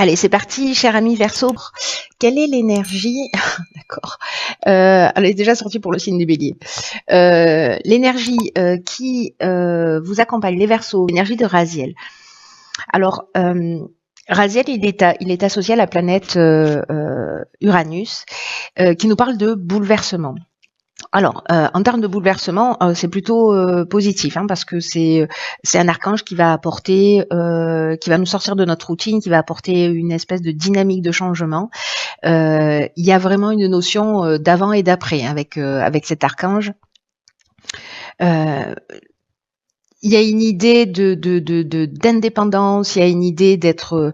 Allez, c'est parti, cher ami Verseau. Quelle est l'énergie D'accord. Elle est déjà sortie pour le signe du Bélier. L'énergie qui vous accompagne, les Verseaux, l'énergie de Raziel. Alors, Raziel, il est associé à la planète Uranus, qui nous parle de bouleversement. Alors, en termes de bouleversement, c'est plutôt positif, parce que c'est un archange qui va apporter, qui va nous sortir de notre routine, qui va apporter une espèce de dynamique de changement. Il y a vraiment une notion d'avant et d'après avec cet archange. Il y a une idée d'indépendance, il y a une idée d'être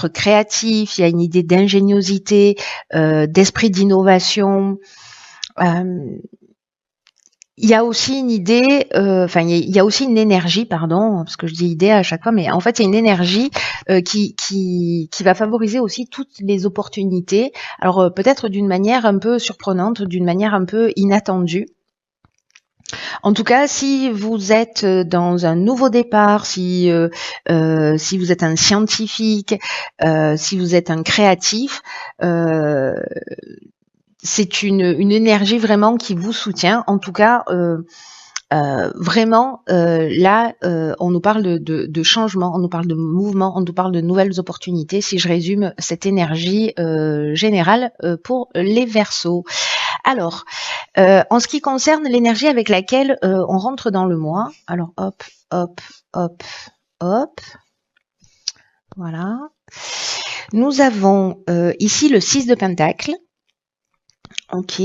créatif, il y a une idée d'ingéniosité, d'esprit d'innovation. Il y a aussi une idée, il y a aussi une énergie, pardon, parce que je dis idée à chaque fois, mais en fait, il y a une énergie qui va favoriser aussi toutes les opportunités. Alors peut-être d'une manière un peu surprenante, d'une manière un peu inattendue. En tout cas, si vous êtes dans un nouveau départ, si vous êtes un scientifique, si vous êtes un créatif, c'est une énergie vraiment qui vous soutient. En tout cas, vraiment, là, on nous parle de changement, on nous parle de mouvement, on nous parle de nouvelles opportunités. Si je résume cette énergie générale pour les Verseaux. Alors, en ce qui concerne l'énergie avec laquelle on rentre dans le mois, alors hop, hop, hop, hop, voilà. Nous avons ici le 6 de Pentacle. Ok.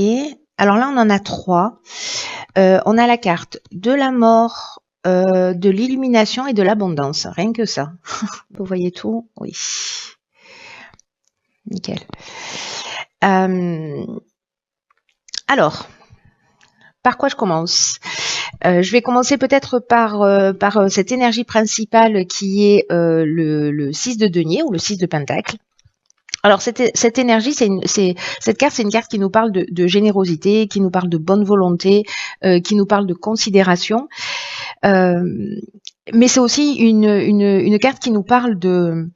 Alors là, on en a 3. On a la carte de la mort, de l'illumination et de l'abondance. Rien que ça. Vous voyez tout? Oui. Nickel. Alors, par quoi je commence? Je vais commencer peut-être par cette énergie principale qui est le 6 de denier ou le 6 de pentacle. Alors cette énergie, cette carte, c'est une carte qui nous parle de générosité, qui nous parle de bonne volonté, qui nous parle de considération. Mais c'est aussi une carte qui nous parle de,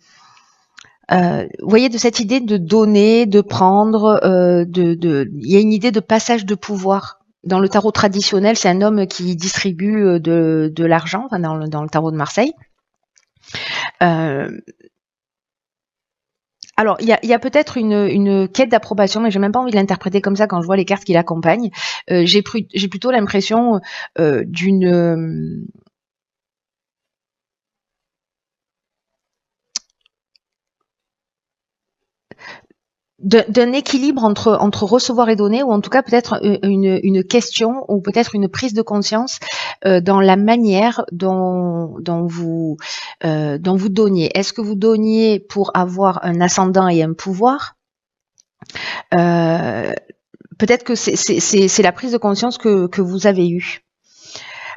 vous voyez, de cette idée de donner, de prendre, il y a une idée de passage de pouvoir. Dans le tarot traditionnel, c'est un homme qui distribue de l'argent, dans le tarot de Marseille. Alors, il y a peut-être une quête d'approbation, mais j'ai même pas envie de l'interpréter comme ça quand je vois les cartes qui l'accompagnent. J'ai plutôt l'impression d'une d'un équilibre entre recevoir et donner, ou en tout cas peut-être une question ou peut-être une prise de conscience dans la manière dont vous donniez. Est-ce que vous donniez pour avoir un ascendant et un pouvoir? Peut-être que c'est la prise de conscience que vous avez eue.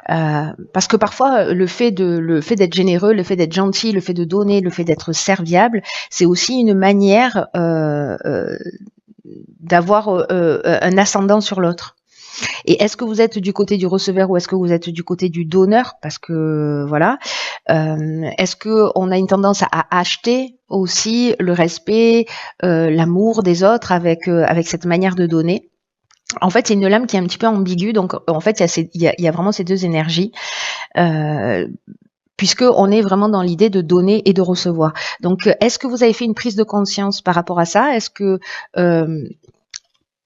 Parce que parfois le fait d'être généreux, le fait d'être gentil, le fait de donner, le fait d'être serviable, c'est aussi une manière d'avoir un ascendant sur l'autre. Et est-ce que vous êtes du côté du receveur ou est-ce que vous êtes du côté du donneur? Parce que voilà, est-ce que on a une tendance à acheter aussi le respect, l'amour des autres avec cette manière de donner? En fait, c'est une lame qui est un petit peu ambiguë, donc en fait, il y a vraiment ces deux énergies, puisque on est vraiment dans l'idée de donner et de recevoir. Donc, est-ce que vous avez fait une prise de conscience par rapport à ça? Est-ce que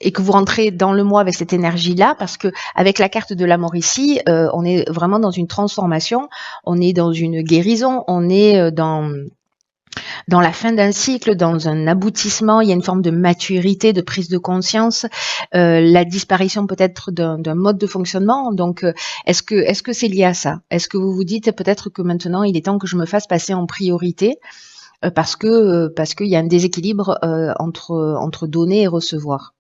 et que vous rentrez dans le mois avec cette énergie-là, parce que avec la carte de la mort ici, on est vraiment dans une transformation, on est dans une guérison, on est dans la fin d'un cycle, dans un aboutissement, il y a une forme de maturité, de prise de conscience, la disparition peut-être d'un mode de fonctionnement. Donc, est-ce que c'est lié à ça? Est-ce que vous vous dites peut-être que maintenant il est temps que je me fasse passer en priorité parce qu'il y a un déséquilibre entre donner et recevoir?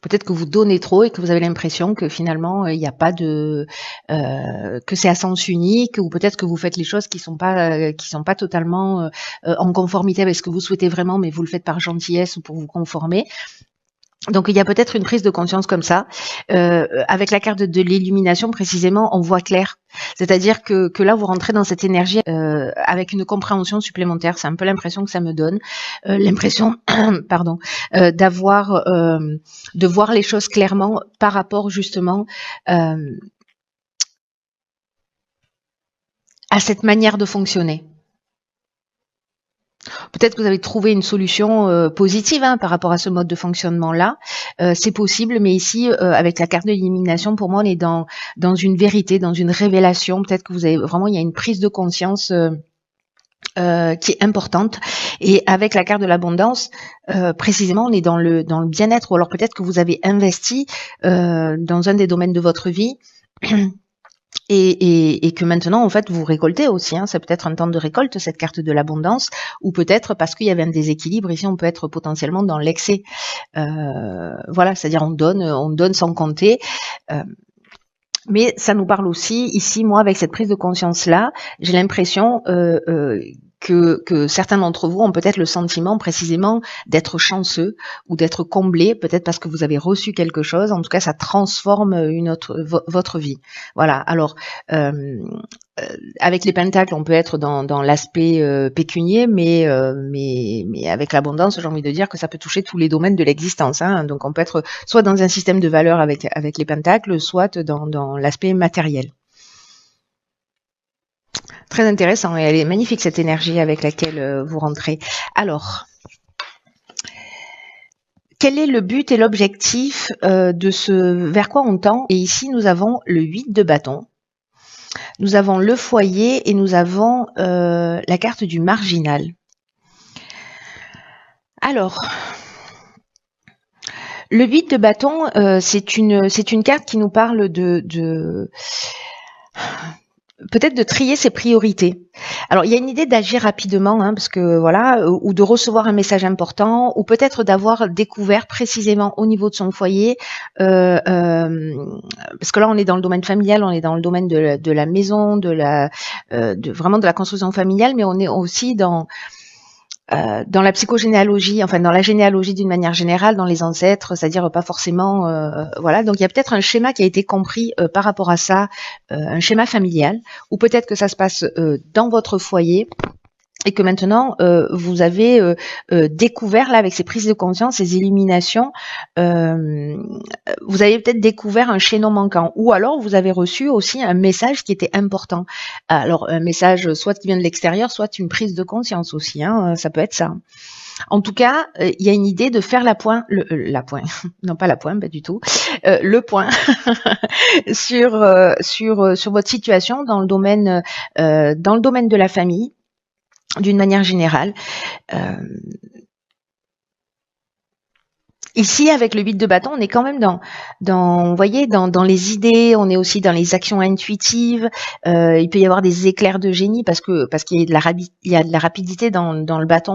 Peut-être que vous donnez trop et que vous avez l'impression que finalement il n'y a pas de que c'est à sens unique, ou peut-être que vous faites les choses qui sont pas totalement en conformité avec ce que vous souhaitez vraiment, mais vous le faites par gentillesse ou pour vous conformer. Donc il y a peut-être une prise de conscience comme ça. Avec la carte de l'illumination précisément, on voit clair. C'est-à-dire que là, vous rentrez dans cette énergie avec une compréhension supplémentaire. C'est un peu l'impression que ça me donne. L'impression, pardon, de voir les choses clairement par rapport justement à cette manière de fonctionner. Peut-être que vous avez trouvé une solution positive par rapport à ce mode de fonctionnement-là. C'est possible, mais ici, avec la carte de l'élimination, pour moi, on est dans une vérité, dans une révélation. Peut-être que vous avez vraiment, il y a une prise de conscience qui est importante. Et avec la carte de l'abondance, précisément, on est dans le bien-être. Ou alors peut-être que vous avez investi dans un des domaines de votre vie. Et que maintenant, en fait, vous récoltez aussi. C'est peut-être un temps de récolte, cette carte de l'abondance, ou peut-être parce qu'il y avait un déséquilibre. Ici, on peut être potentiellement dans l'excès. Voilà, c'est-à-dire on donne sans compter. Mais ça nous parle aussi, ici, moi, avec cette prise de conscience-là, j'ai l'impression que certains d'entre vous ont peut-être le sentiment précisément d'être chanceux ou d'être comblés, peut-être parce que vous avez reçu quelque chose. En tout cas, ça transforme votre vie. Voilà. Alors, avec les pentacles, on peut être dans l'aspect pécunier, mais avec l'abondance, j'ai envie de dire que ça peut toucher tous les domaines de l'existence. Donc, on peut être soit dans un système de valeurs avec les pentacles, soit dans l'aspect matériel. Très intéressant et elle est magnifique cette énergie avec laquelle vous rentrez. Alors, quel est le but et l'objectif de ce vers quoi on tend? Et ici, nous avons le 8 de bâton. Nous avons le foyer et nous avons la carte du marginal. Alors, le 8 de bâton, c'est une carte qui nous parle de peut-être de trier ses priorités. Alors, il y a une idée d'agir rapidement, parce que voilà, ou de recevoir un message important, ou peut-être d'avoir découvert précisément au niveau de son foyer, parce que là, on est dans le domaine familial, on est dans le domaine de la maison, vraiment de la construction familiale, mais on est aussi dans la psychogénéalogie, enfin dans la généalogie d'une manière générale, dans les ancêtres, c'est-à-dire pas forcément, voilà. Donc il y a peut-être un schéma qui a été compris par rapport à ça, un schéma familial, ou peut-être que ça se passe dans votre foyer. Et que maintenant, vous avez découvert, là, avec ces prises de conscience, ces illuminations, vous avez peut-être découvert un chaînon manquant. Ou alors, vous avez reçu aussi un message qui était important. Alors, un message soit qui vient de l'extérieur, soit une prise de conscience aussi. Ça peut être ça. En tout cas, il y a une idée de faire la point, non pas la pointe, pas du tout, le point sur votre situation dans le domaine de la famille. D'une manière générale. Ici, avec le 8 de bâton, on est quand même vous voyez, dans les idées, on est aussi dans les actions intuitives. Il peut y avoir des éclairs de génie parce qu'il y a de la rapidité dans le bâton.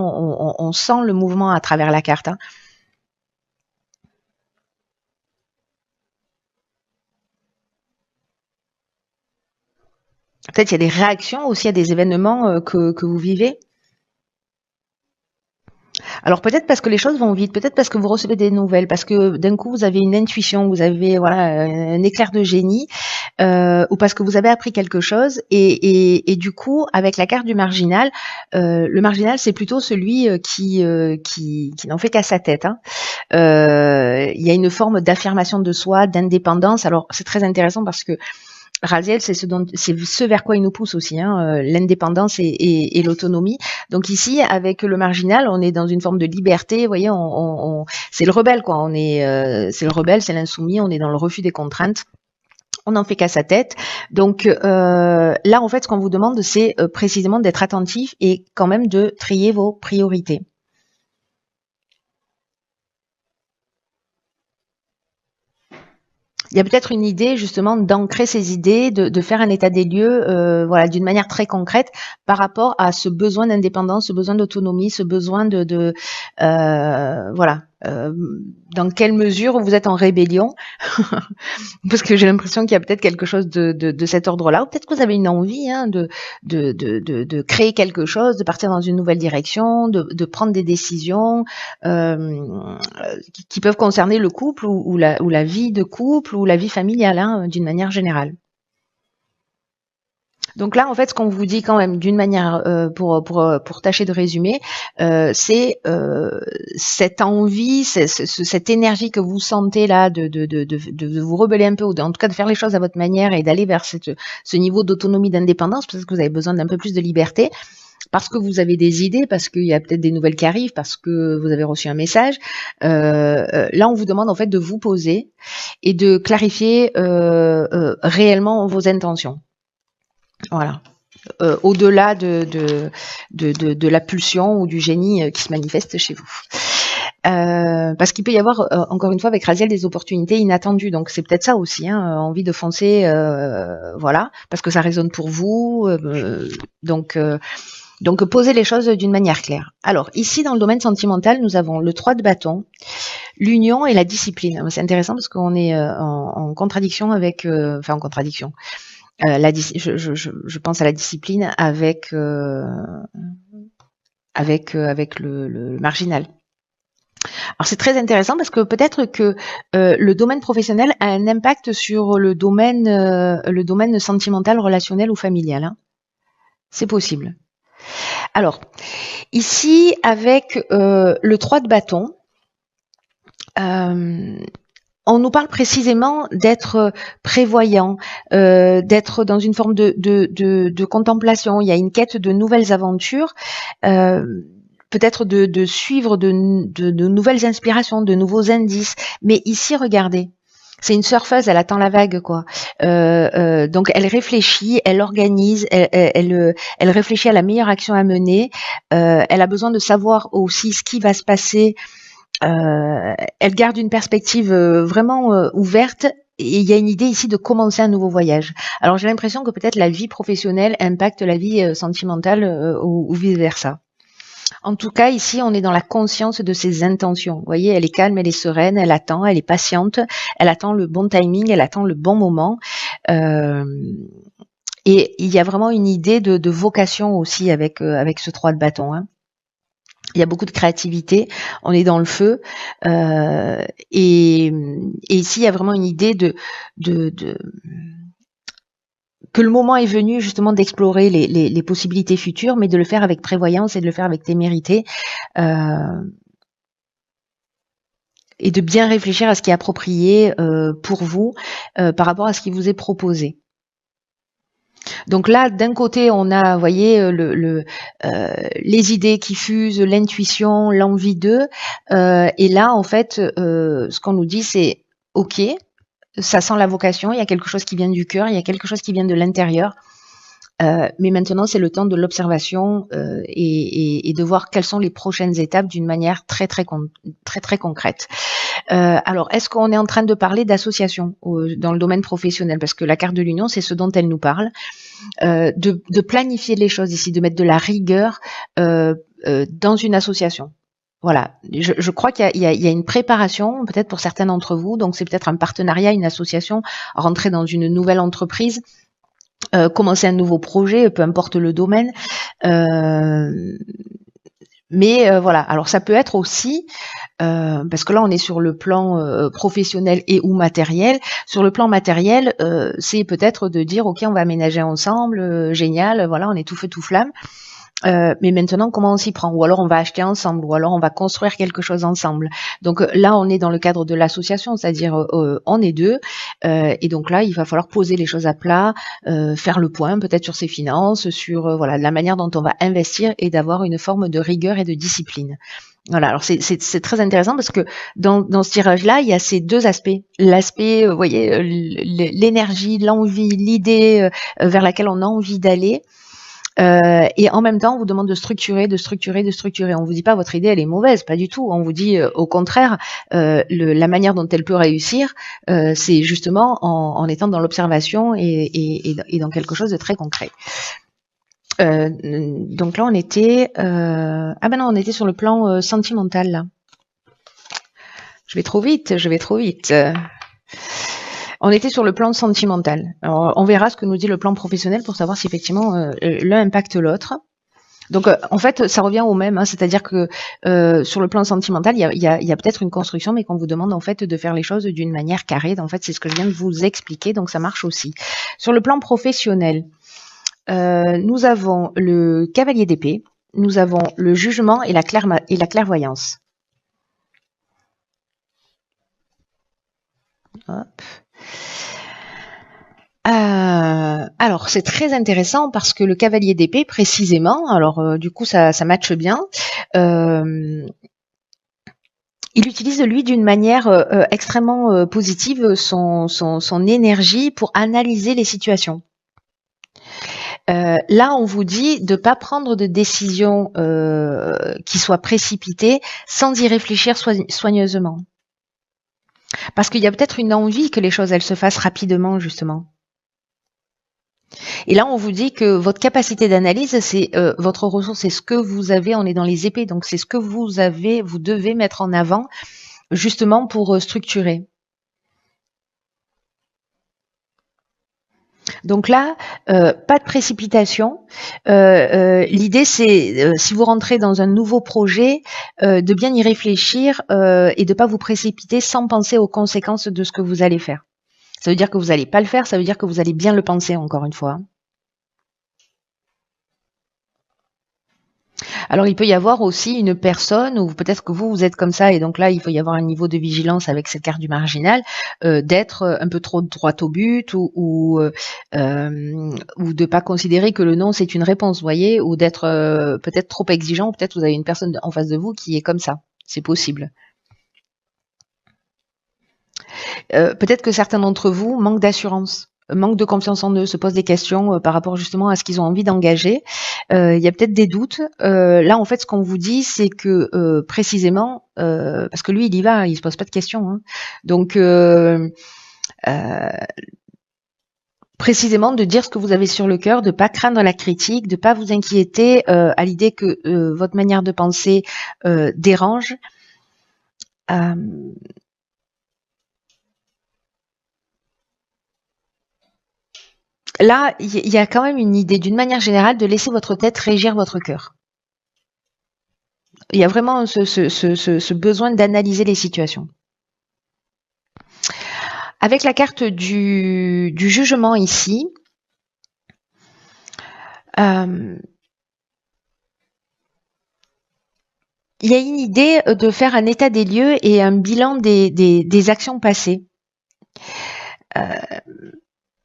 On sent le mouvement à travers la carte. Peut-être il y a des réactions aussi à des événements que vous vivez. Alors peut-être parce que les choses vont vite, peut-être parce que vous recevez des nouvelles, parce que d'un coup vous avez une intuition, vous avez un éclair de génie, ou parce que vous avez appris quelque chose, et du coup avec la carte du marginal, le marginal c'est plutôt celui qui n'en fait qu'à sa tête. Il y a une forme d'affirmation de soi, d'indépendance. Alors c'est très intéressant parce que Raziel, c'est ce vers quoi il nous pousse aussi, l'indépendance et l'autonomie. Donc ici, avec le marginal, on est dans une forme de liberté. Vous voyez, c'est le rebelle, quoi. C'est le rebelle, c'est l'insoumis. On est dans le refus des contraintes. On n'en fait qu'à sa tête. Donc là, en fait, ce qu'on vous demande, c'est précisément d'être attentif et quand même de trier vos priorités. Il y a peut-être une idée justement d'ancrer ces idées, de faire un état des lieux, voilà, d'une manière très concrète par rapport à ce besoin d'indépendance, ce besoin d'autonomie, ce besoin voilà, euh, dans quelle mesure vous êtes en rébellion, parce que j'ai l'impression qu'il y a peut-être quelque chose de cet ordre-là, ou peut-être que vous avez une envie de créer quelque chose, de partir dans une nouvelle direction, de prendre des décisions qui peuvent concerner le couple ou la vie de couple ou la vie familiale d'une manière générale. Donc là, en fait, ce qu'on vous dit quand même, d'une manière, pour tâcher de résumer, c'est cette envie, cette énergie que vous sentez là de vous rebeller un peu, ou en tout cas de faire les choses à votre manière et d'aller vers ce niveau d'autonomie, d'indépendance, parce que vous avez besoin d'un peu plus de liberté, parce que vous avez des idées, parce qu'il y a peut-être des nouvelles qui arrivent, parce que vous avez reçu un message. Là, on vous demande en fait de vous poser et de clarifier réellement vos intentions. Voilà. Au-delà de la pulsion ou du génie qui se manifeste chez vous. Parce qu'il peut y avoir, encore une fois, avec Raziel, des opportunités inattendues. Donc c'est peut-être ça aussi, envie de foncer, voilà, parce que ça résonne pour vous. Donc posez les choses d'une manière claire. Alors ici, dans le domaine sentimental, nous avons le 3 de bâton, l'union et la discipline. C'est intéressant parce qu'on est en contradiction avec, en contradiction. Je pense à la discipline avec le marginal. Alors c'est très intéressant parce que peut-être que le domaine professionnel a un impact sur le domaine sentimental, relationnel ou familial. C'est possible. Alors ici avec le 3 de bâton, on nous parle précisément d'être prévoyant, d'être dans une forme de contemplation. Il y a une quête de nouvelles aventures, peut-être de suivre de nouvelles inspirations, de nouveaux indices. Mais ici, regardez, c'est une surfeuse, elle attend la vague, quoi. Donc elle réfléchit, elle organise, elle réfléchit à la meilleure action à mener. Elle a besoin de savoir aussi ce qui va se passer. Elle garde une perspective vraiment ouverte, et il y a une idée ici de commencer un nouveau voyage. Alors j'ai l'impression que peut-être la vie professionnelle impacte la vie sentimentale ou vice-versa. En tout cas, ici, on est dans la conscience de ses intentions. Vous voyez, elle est calme, elle est sereine, elle attend, elle est patiente, elle attend le bon timing, elle attend le bon moment. Et il y a vraiment une idée de vocation aussi avec ce 3 de bâton. Il y a beaucoup de créativité, on est dans le feu, et ici il y a vraiment une idée que le moment est venu justement d'explorer les possibilités futures, mais de le faire avec prévoyance et de le faire avec témérité, et de bien réfléchir à ce qui est approprié pour vous par rapport à ce qui vous est proposé. Donc là, d'un côté, on a, vous voyez, les idées qui fusent, l'intuition, l'envie d'eux. Et là, en fait, ce qu'on nous dit, c'est OK, ça sent la vocation, il y a quelque chose qui vient du cœur, il y a quelque chose qui vient de l'intérieur. Mais maintenant, c'est le temps de l'observation et de voir quelles sont les prochaines étapes d'une manière très concrète. Alors, est-ce qu'on est en train de parler d'association dans le domaine professionnel? Parce que la carte de l'union, c'est ce dont elle nous parle. De planifier les choses ici, de mettre de la rigueur dans une association. Voilà, je crois qu'il y a une préparation, peut-être pour certains d'entre vous, donc c'est peut-être un partenariat, une association, rentrer dans une nouvelle entreprise, commencer un nouveau projet, peu importe le domaine. Mais voilà, alors ça peut être aussi, parce que là on est sur le plan professionnel et ou matériel. Sur le plan matériel, c'est peut-être de dire ok, on va aménager ensemble, génial, voilà, on est tout feu tout flamme. Mais maintenant, comment on s'y prend? Ou alors on va acheter ensemble, ou alors on va construire quelque chose ensemble. Donc là, on est dans le cadre de l'association, c'est-à-dire on est deux, et donc là, il va falloir poser les choses à plat, faire le point peut-être sur ses finances, sur voilà la manière dont on va investir et d'avoir une forme de rigueur et de discipline. Voilà, alors c'est très intéressant parce que dans ce tirage-là, il y a ces deux aspects. L'aspect, vous voyez, l'énergie, l'envie, l'idée vers laquelle on a envie d'aller. Et en même temps, on vous demande de structurer. On vous dit pas votre idée elle est mauvaise, pas du tout. On vous dit au contraire, la manière dont elle peut réussir, c'est justement en étant dans l'observation et dans quelque chose de très concret. Donc là, on était, on était sur le plan sentimental là. Je vais trop vite, je vais trop vite. On était sur le plan sentimental. Alors, on verra ce que nous dit le plan professionnel pour savoir si effectivement l'un impacte l'autre. Donc, en fait, ça revient au même, hein, c'est-à-dire que sur le plan sentimental, il y a peut-être une construction, mais qu'on vous demande en fait de faire les choses d'une manière carrée. En fait, c'est ce que je viens de vous expliquer, donc ça marche aussi. Sur le plan professionnel, nous avons le cavalier d'épée, nous avons le jugement et la clairvoyance. Hop. Alors c'est très intéressant parce que le cavalier d'épée précisément, alors du coup ça matche bien. Il utilise lui d'une manière extrêmement positive son énergie pour analyser les situations. Là, on vous dit de ne pas prendre de décision qui soit précipitée sans y réfléchir soigneusement. Parce qu'il y a peut-être une envie que les choses elles se fassent rapidement, justement. Et là, on vous dit que votre capacité d'analyse, c'est votre ressource, c'est ce que vous avez, on est dans les épées, donc c'est ce que vous avez, vous devez mettre en avant, justement pour structurer. Donc là, pas de précipitation. L'idée, c'est, si vous rentrez dans un nouveau projet, de bien y réfléchir et de pas vous précipiter sans penser aux conséquences de ce que vous allez faire. Ça veut dire que vous n'allez pas le faire, ça veut dire que vous allez bien le penser, encore une fois. Alors, il peut y avoir aussi une personne, ou peut-être que vous êtes comme ça, et donc là, il faut y avoir un niveau de vigilance avec cette carte du marginal, d'être un peu trop droit au but, ou de pas considérer que le non, c'est une réponse, vous voyez, ou d'être peut-être trop exigeant, ou peut-être vous avez une personne en face de vous qui est comme ça. C'est possible. Peut-être que certains d'entre vous manquent d'assurance, manquent de confiance en eux, se posent des questions par rapport justement à ce qu'ils ont envie d'engager. Il y a peut-être des doutes. Là, en fait, ce qu'on vous dit, c'est que précisément, parce que lui, il y va, il se pose pas de questions. Hein. Donc, précisément de dire ce que vous avez sur le cœur, de pas craindre la critique, de pas vous inquiéter à l'idée que votre manière de penser dérange. Là, il y a quand même une idée, d'une manière générale, de laisser votre tête régir votre cœur. Il y a vraiment ce besoin d'analyser les situations. Avec la carte du jugement ici, il y a une idée de faire un état des lieux et un bilan des actions passées.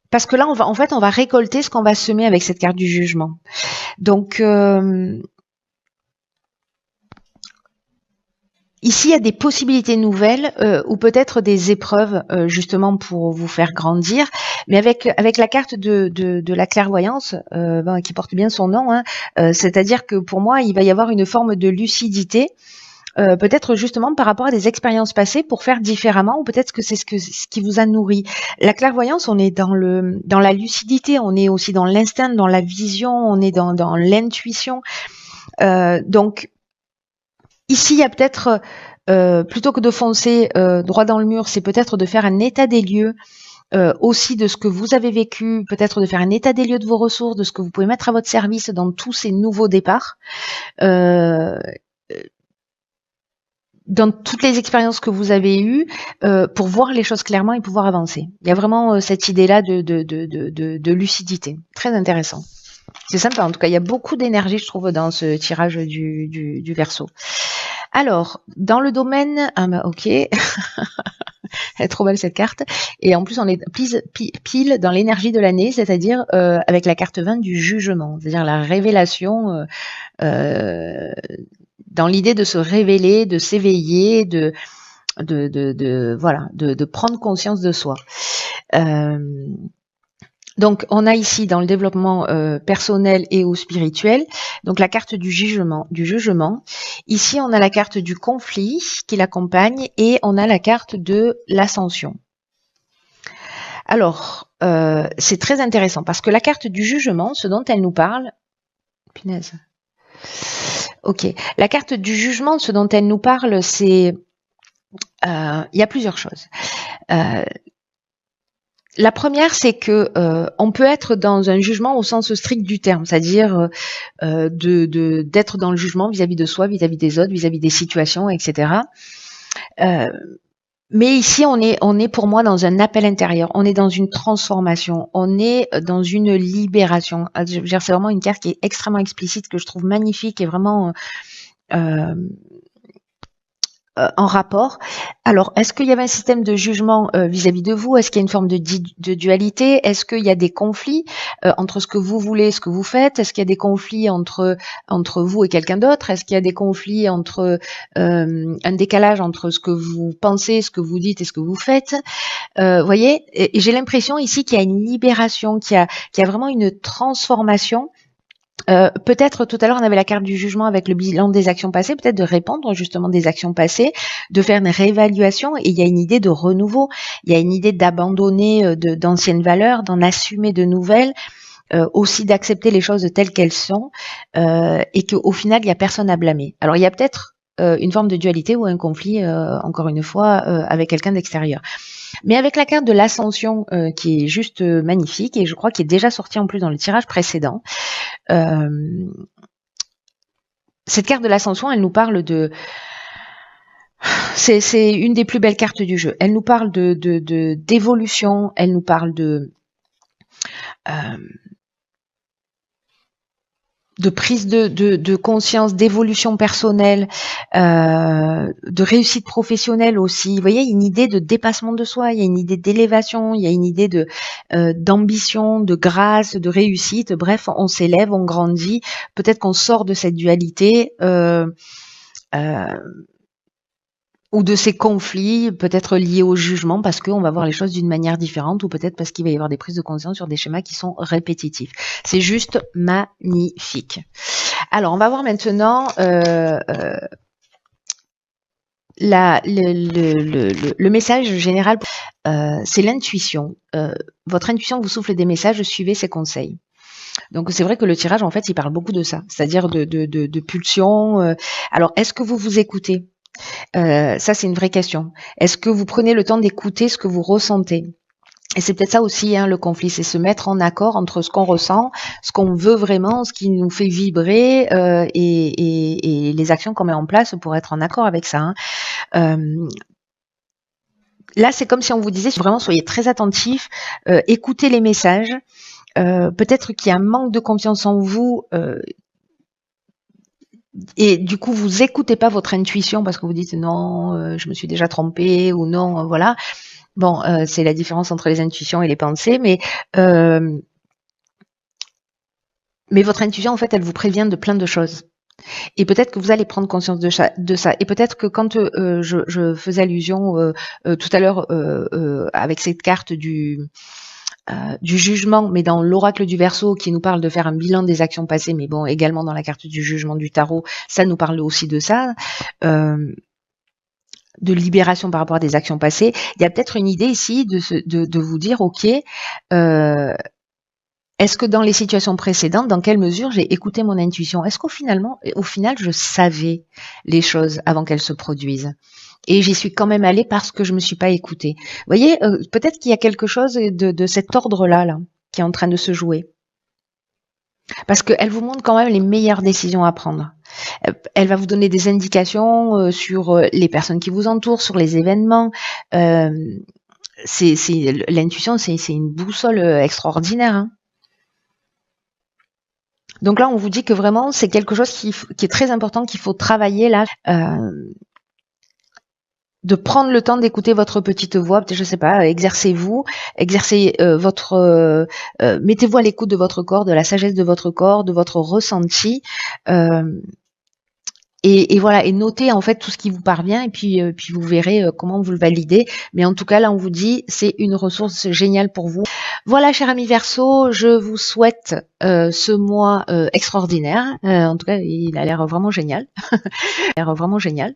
Parce que là, on va récolter ce qu'on va semer avec cette carte du jugement. Donc, ici, il y a des possibilités nouvelles ou peut-être des épreuves justement pour vous faire grandir. Mais avec la carte de la clairvoyance, qui porte bien son nom, hein, c'est-à-dire que pour moi, il va y avoir une forme de lucidité. Peut-être justement par rapport à des expériences passées pour faire différemment, ou peut-être que c'est ce qui vous a nourri. La clairvoyance, on est dans la lucidité, on est aussi dans l'instinct, dans la vision, on est dans l'intuition. Donc ici, il y a peut-être plutôt que de foncer droit dans le mur, c'est peut-être de faire un état des lieux. Aussi de ce que vous avez vécu, peut-être de faire un état des lieux de vos ressources, de ce que vous pouvez mettre à votre service dans tous ces nouveaux départs. Dans toutes les expériences que vous avez eues, pour voir les choses clairement et pouvoir avancer. Il y a vraiment cette idée-là de lucidité. Très intéressant. C'est sympa, en tout cas, il y a beaucoup d'énergie, je trouve, dans ce tirage du Verseau. Alors, dans le domaine... Ah bah ok, elle est trop belle cette carte. Et en plus, on est pile dans l'énergie de l'année, c'est-à-dire avec la carte 20 du jugement, c'est-à-dire la révélation... dans l'idée de se révéler, de s'éveiller, de prendre conscience de soi. Donc, on a ici dans le développement personnel et ou spirituel, donc la carte du jugement. Ici, on a la carte du conflit qui l'accompagne et on a la carte de l'ascension. Alors, c'est très intéressant parce que la carte du jugement, ce dont elle nous parle, punaise. Ok, la carte du jugement, ce dont elle nous parle, c'est Il y a plusieurs choses. Euh, La première, c'est que on peut être dans un jugement au sens strict du terme, c'est-à-dire d'être dans le jugement vis-à-vis de soi, vis-à-vis des autres, vis-à-vis des situations, etc. Euh, mais ici, on est pour moi dans un appel intérieur, on est dans une transformation, on est dans une libération. C'est vraiment une carte qui est extrêmement explicite, que je trouve magnifique et vraiment euh, en rapport. Alors, est-ce qu'il y avait un système de jugement vis-à-vis de vous? Est-ce qu'il y a une forme de dualité? Est-ce qu'il y a des conflits entre ce que vous voulez et ce que vous faites? Est-ce qu'il y a des conflits entre vous et quelqu'un d'autre? Est-ce qu'il y a des conflits entre un décalage entre ce que vous pensez, ce que vous dites et ce que vous faites? Voyez, et j'ai l'impression ici qu'il y a une libération, qu'il y a vraiment une transformation. Peut-être tout à l'heure on avait la carte du jugement avec le bilan des actions passées, peut-être de répondre justement des actions passées, de faire une réévaluation, et il y a une idée de renouveau, il y a une idée d'abandonner d'anciennes valeurs, d'en assumer de nouvelles, aussi d'accepter les choses telles qu'elles sont, et qu'au final il n'y a personne à blâmer. Alors il y a peut-être une forme de dualité ou un conflit, encore une fois, avec quelqu'un d'extérieur. Mais avec la carte de l'ascension qui est juste magnifique, et je crois qu'il est déjà sorti en plus dans le tirage précédent, cette carte de l'ascension, elle nous parle de... C'est une des plus belles cartes du jeu. Elle nous parle d'évolution, elle nous parle de prise de conscience, d'évolution personnelle, de réussite professionnelle aussi. Vous voyez, il y a une idée de dépassement de soi, il y a une idée d'élévation, il y a une idée d'ambition, de grâce, de réussite. Bref, on s'élève, on grandit. Peut-être qu'on sort de cette dualité. Ou de ces conflits, peut-être liés au jugement, parce qu'on va voir les choses d'une manière différente, ou peut-être parce qu'il va y avoir des prises de conscience sur des schémas qui sont répétitifs. C'est juste magnifique. Alors, on va voir maintenant le message général. C'est l'intuition. Votre intuition vous souffle des messages, suivez ses conseils. Donc c'est vrai que le tirage, en fait, il parle beaucoup de ça, c'est-à-dire de pulsion. Alors, est-ce que vous vous écoutez? Ça, c'est une vraie question. Est-ce que vous prenez le temps d'écouter ce que vous ressentez? Et c'est peut-être ça aussi, hein, le conflit, c'est se mettre en accord entre ce qu'on ressent, ce qu'on veut vraiment, ce qui nous fait vibrer, et les actions qu'on met en place pour être en accord avec ça. Hein. Là, c'est comme si on vous disait, vraiment, soyez très attentifs, écoutez les messages. Peut-être qu'il y a un manque de confiance en vous. Et du coup, vous écoutez pas votre intuition parce que vous dites non, je me suis déjà trompée, ou non, voilà. Bon, c'est la différence entre les intuitions et les pensées, mais votre intuition, en fait, elle vous prévient de plein de choses. Et peut-être que vous allez prendre conscience de ça. Et peut-être que quand je faisais allusion tout à l'heure avec cette carte du jugement, mais dans l'oracle du Verseau qui nous parle de faire un bilan des actions passées, mais bon, également dans la carte du jugement du tarot, ça nous parle aussi de ça, de libération par rapport à des actions passées. Il y a peut-être une idée ici de vous dire, ok, est-ce que dans les situations précédentes, dans quelle mesure j'ai écouté mon intuition? Est-ce qu'au final, je savais les choses avant qu'elles se produisent? Et j'y suis quand même allée parce que je me suis pas écoutée. Vous voyez, peut-être qu'il y a quelque chose de cet ordre-là, là, qui est en train de se jouer. Parce qu'elle vous montre quand même les meilleures décisions à prendre. Elle va vous donner des indications sur les personnes qui vous entourent, sur les événements. L'intuition, c'est une boussole extraordinaire. Hein. Donc là, on vous dit que vraiment, c'est quelque chose qui est très important, qu'il faut travailler là. De prendre le temps d'écouter votre petite voix, peut-être, je sais pas, exercez-vous, exercez mettez-vous à l'écoute de votre corps, de la sagesse de votre corps, de votre ressenti, et voilà, et notez en fait tout ce qui vous parvient, et puis vous verrez comment vous le validez. Mais en tout cas, là, on vous dit, c'est une ressource géniale pour vous. Voilà, cher ami Verseau, je vous souhaite ce mois extraordinaire. En tout cas, il a l'air vraiment génial. Il a l'air vraiment génial.